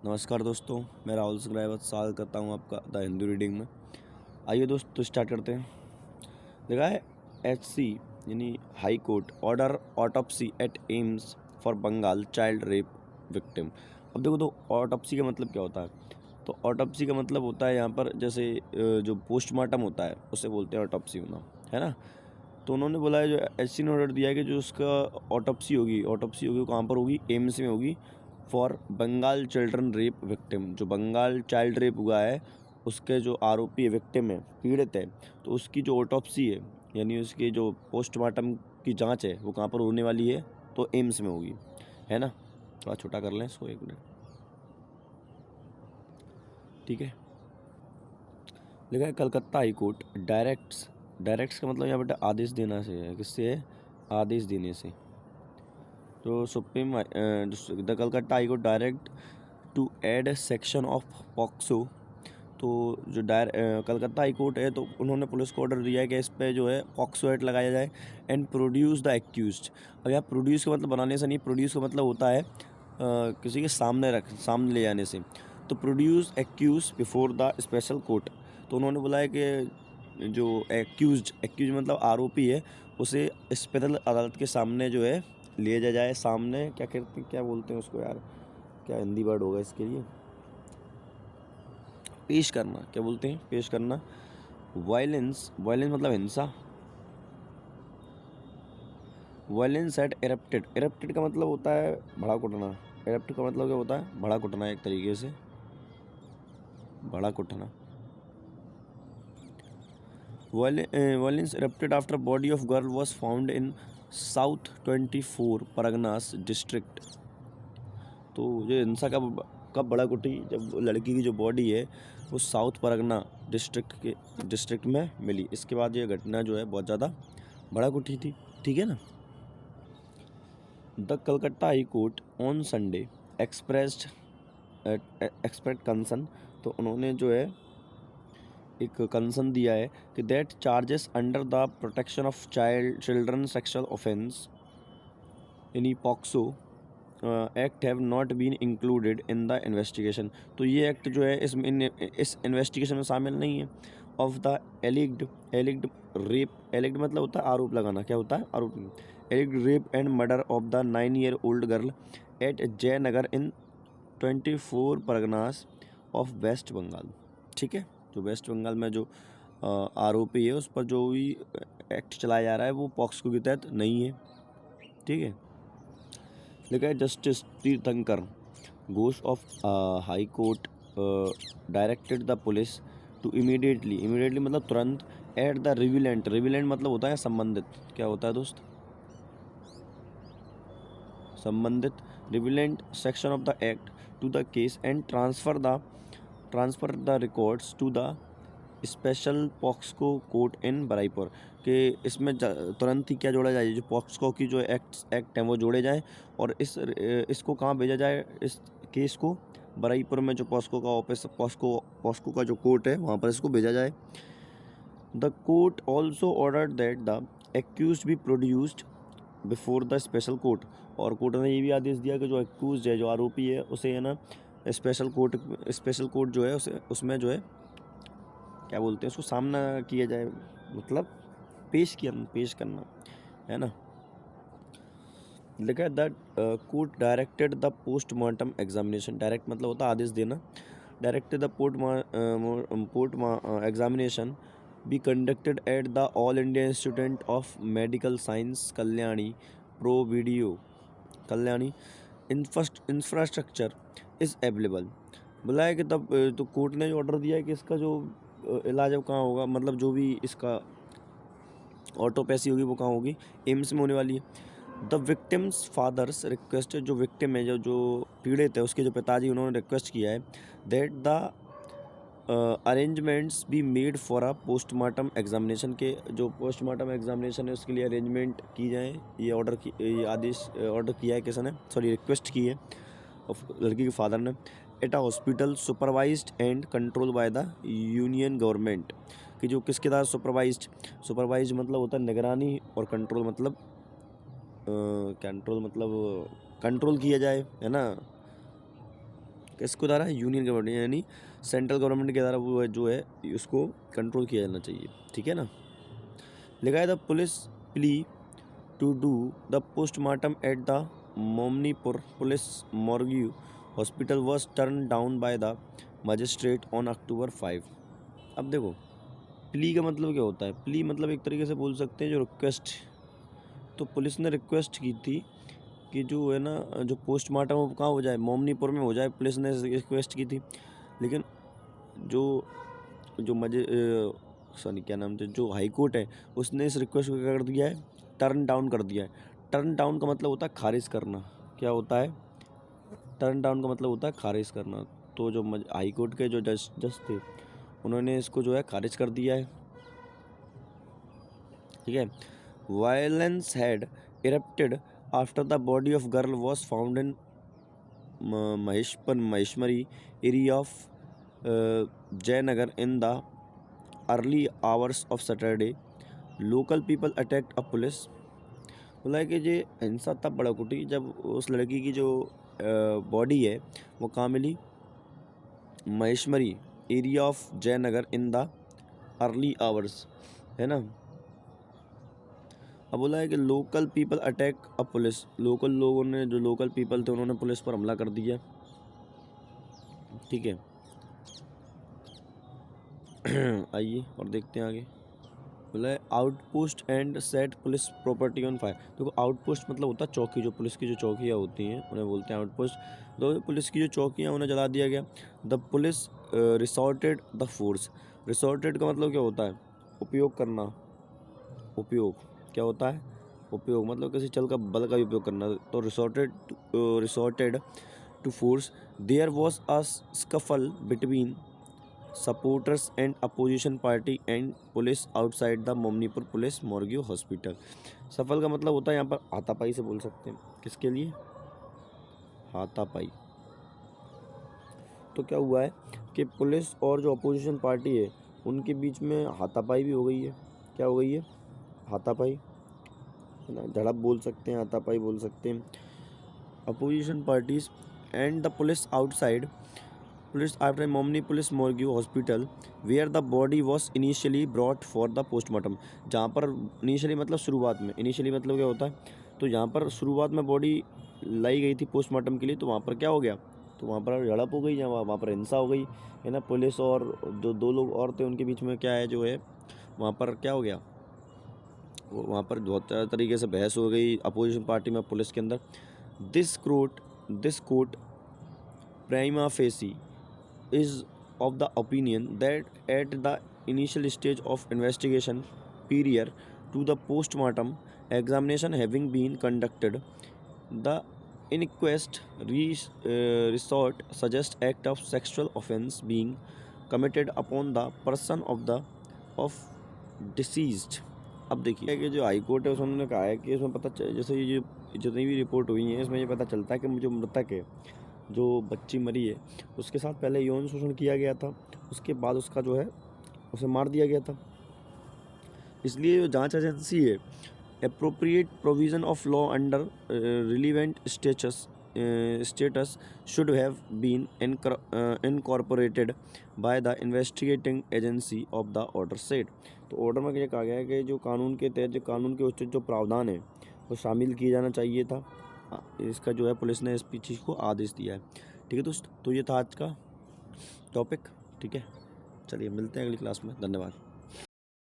नमस्कार दोस्तों, मैं राहुल सिंह रायवत स्वागत करता हूं आपका द हिंदू रीडिंग में। आइए दोस्तों स्टार्ट करते हैं। देखा है HC यानी high court order autopsy at AIIMS for Bengal child rape victim. अब देखो तो ऑटोप्सी का मतलब क्या होता है। तो ऑटोप्सी का मतलब होता है यहाँ पर जैसे जो पोस्टमार्टम होता है उसे बोलते हैं ऑटोप्सी होना, है ना। तो उन्होंने बोला है, जो HC ने ऑर्डर दिया है कि जो उसका ऑटोप्सी होगी वो कहाँ पर होगी, एम्स में होगी for Bengal children rape victim. जो बंगाल चाइल्ड रेप हुआ है उसके जो आरोपी है, विक्टिम है, पीड़ित है, तो उसकी जो ऑटोप्सी है यानी उसकी जो पोस्टमार्टम की जांच है वो कहाँ पर होने वाली है, तो एम्स में होगी, है ना। थोड़ा छोटा कर लें इसको, 1 मिनट, ठीक है। लिखा है कलकत्ता हाई कोर्ट डायरेक्ट्स का मतलब यहाँ बेटा आदेश देना से है, किससे है, आदेश देने से। तो supreme the Calcutta high court direct to add section of POCSO. तो जो कलकत्ता हाई कोर्ट है तो उन्होंने पुलिस को ऑर्डर दिया है कि इस पे जो है पॉक्सो एक्ट लगाया जाए एंड प्रोड्यूस द एक्यूज्ड। अब यहाँ प्रोड्यूस का मतलब बनाने से नहीं, प्रोड्यूस का मतलब होता है किसी के सामने ले जाने से। तो produce accuse before the special court. तो उन्होंने बोला है कि जो एक्यूज मतलब आरोपी है उसे स्पेशल अदालत के सामने जो है ले जाए। सामने क्या बोलते हैं उसको यार, क्या हिंदी वर्ड होगा इसके लिए, पेश करना, क्या बोलते हैं, पेश करना। वायलेंस मतलब हिंसा। वायलेंस एट इरप्टेड का मतलब होता है भड़क उठना। इरप्ट का मतलब क्या होता है, भड़क उठना, एक तरीके से भड़क उठना। Violence erupted after body of girl was found in south 24 Parganas district. तो ये हिंसा कब भड़क उठी, जब लड़की की जो बॉडी है वो साउथ परगना डिस्ट्रिक्ट में मिली। इसके बाद ये घटना जो है बहुत ज़्यादा भड़क उठी थी, ठीक है ना। The Calcutta high court on Sunday expressed concern. तो उन्होंने जो है एक कंसर्न दिया है कि that charges under the protection of children sexual offence यानी POCSO act have not been included in the investigation. तो ये एक्ट जो है इस इन्वेस्टिगेशन में शामिल नहीं है। Of the alleged rape, alleged मतलब होता है आरोप लगाना, क्या होता है, आरोप। Alleged rape and murder of the 9-year-old girl at Jaynagar in 24 Parganas of West Bengal, ठीक है। जो वेस्ट बंगाल में जो आरोपी है उस पर जो भी एक्ट चलाया जा रहा है वो पॉक्सो के तहत नहीं है, ठीक है। लिखा है justice Tirthankar Ghosh of high court directed the police to immediately मतलब तुरंत एट द रिविलेंट मतलब होता है संबंधित, क्या होता है दोस्त, संबंधित relevant section of the act to the case and transfer the records to the special POCSO court in Baruipur. कि इसमें तुरंत ही क्या जोड़ा जाए, जो पॉक्सको की जो एक्ट है वो जोड़े जाए और इसको कहाँ भेजा जाए, इस केस को बराईपुर में जो पॉस्को का ऑफिस, पॉस्को का जो कोर्ट है वहाँ पर इसको भेजा जाए। The court also order that the accuse be produced before the special court. और कोर्ट ने ये भी आदेश दिया कि जो एक्यूज है, जो आरोपी है, उसे है ना स्पेशल कोर्ट जो है उसे उसमें जो है क्या बोलते हैं उसको, सामना किया जाए, मतलब पेश करना, है ना। लिखा है that court directed the postmortem examination. Direct मतलब होता है आदेश देना। Directed the examination be conducted at the all India institute of medical science Kalyani infrastructure is available. बोला है कि तब तो कोर्ट ने ऑर्डर दिया है कि इसका जो इलाज कहाँ होगा, मतलब जो भी इसका ऑटोपैसी होगी वो कहाँ होगी, एम्स में होने वाली है। द विक्टिम्स फादर्स रिक्वेस्ट, जो विक्टिम है, जो पीड़ित है, उसके जो पिताजी, उन्होंने रिक्वेस्ट किया है that the arrangements be made for a postmortem examination के जो पोस्टमार्टम एग्जामिनेशन है उसके लिए अरेंजमेंट की जाए। ये आदेश ऑर्डर किया है किसने, सॉरी रिक्वेस्ट की है लड़की के फादर ने। At a hospital supervised and control by the union government. कि जो किसके द्वारा सुपरवाइज मतलब होता है निगरानी, और कंट्रोल मतलब कंट्रोल किया जाए, है ना, किसके द्वारा? यूनियन गवर्नमेंट, यानी सेंट्रल गवर्नमेंट के द्वारा वो जो है उसको कंट्रोल किया जाना चाहिए, ठीक है ना। लिखा है the police plea to do the postmortem at the Mominpur police morgue hospital was turn down by the magistrate on October 5। अब देखो, प्ली का मतलब क्या होता है? प्ली मतलब एक तरीके से बोल सकते हैं जो रिक्वेस्ट। तो पुलिस ने रिक्वेस्ट की थी कि जो है ना, जो पोस्टमार्टम वो कहाँ हो जाए, मोमनीपुर में हो जाए। पुलिस ने रिक्वेस्ट की थी, लेकिन जो जो सॉरी क्या नाम थे, जो हाई कोर्ट है उसने इस रिक्वेस्ट को क्या कर दिया है? टर्न डाउन कर दिया है। टर्न डाउन का मतलब होता है खारिज करना। क्या होता है? टर्न डाउन का मतलब होता है खारिज करना। तो जो हाई कोर्ट के जो जज थे उन्होंने इसको जो है खारिज कर दिया है, ठीक है। Violence had erupted after the body of girl was found in Mahishmari area of Jaynagar in the early hours of Saturday. Local people attacked a police. बोला है कि ये हिंसा तब भड़क उठी जब उस लड़की की जो बॉडी है वो कहाँ मिली? Mahishmari area of Jaynagar in the early hours, है ना। अब बोला है कि local people attack a police. Local लोगों ने, जो लोकल पीपल थे, उन्होंने पुलिस पर हमला कर दिया, ठीक है। आइए और देखते हैं आगे। बोला है outpost and set police property on fire. देखो, आउटपोस्ट मतलब होता है चौकी। जो पुलिस की जो चौकियाँ होती हैं उन्हें बोलते हैं आउटपोस्ट। तो पुलिस की जो चौकियाँ उन्हें जला दिया गया। The police resorted the force. Resorted का मतलब क्या होता है? उपयोग करना। उपयोग क्या होता है? उपयोग मतलब किसी चल का बल का उपयोग करना। तो resorted to force. There was a scuffle between supporters and opposition party and police outside the Mominpur police morgue hospital. Scuffle का मतलब होता है यहाँ पर हाथापाई से बोल सकते हैं। किसके लिए? हाथापाई। तो क्या हुआ है कि पुलिस और जो अपोजिशन पार्टी है उनके बीच में हाथापाई भी हो गई है। क्या हो गई है? हाथापाई, है ना। झड़प बोल सकते हैं, हाथापाई बोल सकते हैं। Opposition parties and the police outside police after Momni police morgue hospital where the body was initially brought for the postmortem. जहाँ पर इनिशियली मतलब शुरुआत में, इनिशियली मतलब क्या होता है? तो जहाँ पर शुरुआत में बॉडी लाई गई थी पोस्टमार्टम के लिए, तो वहाँ पर क्या हो गया? तो वहाँ पर झड़प हो गई, या वहाँ पर हिंसा हो गई, है ना। पुलिस और जो दो लोग और थे उनके बीच में क्या है, जो है वहाँ पर क्या हो गया? वहाँ पर बहुत तरीके से बहस हो गई अपोजिशन पार्टी में पुलिस के अंदर। This court prima facie is of the opinion that at the initial stage of investigation prior to the postmortem examination having been conducted, the inquest resort suggests act of sexual offense being committed upon the person of deceased। अब देखिए कि जो high court है उसने कहा है कि इसमें जैसे ये जितनी भी रिपोर्ट हुई है इसमें ये पता चलता है कि जो मृतक है, जो बच्ची मरी है, उसके साथ पहले यौन शोषण किया गया था, उसके बाद उसका जो है उसे मार दिया गया था। इसलिए जो जांच एजेंसी है, appropriate provision of law under relevant status should have been incorporated by the investigating agency of the order set. तो ऑर्डर में ये कहा गया है कि जो कानून के तहत, जो कानून के उचित जो प्रावधान है वो शामिल किया जाना चाहिए था। इसका जो है पुलिस ने इस चीज़ को आदेश दिया है, ठीक है दोस्त। तो ये था आज का टॉपिक, ठीक है। चलिए मिलते हैं अगली क्लास में। धन्यवाद।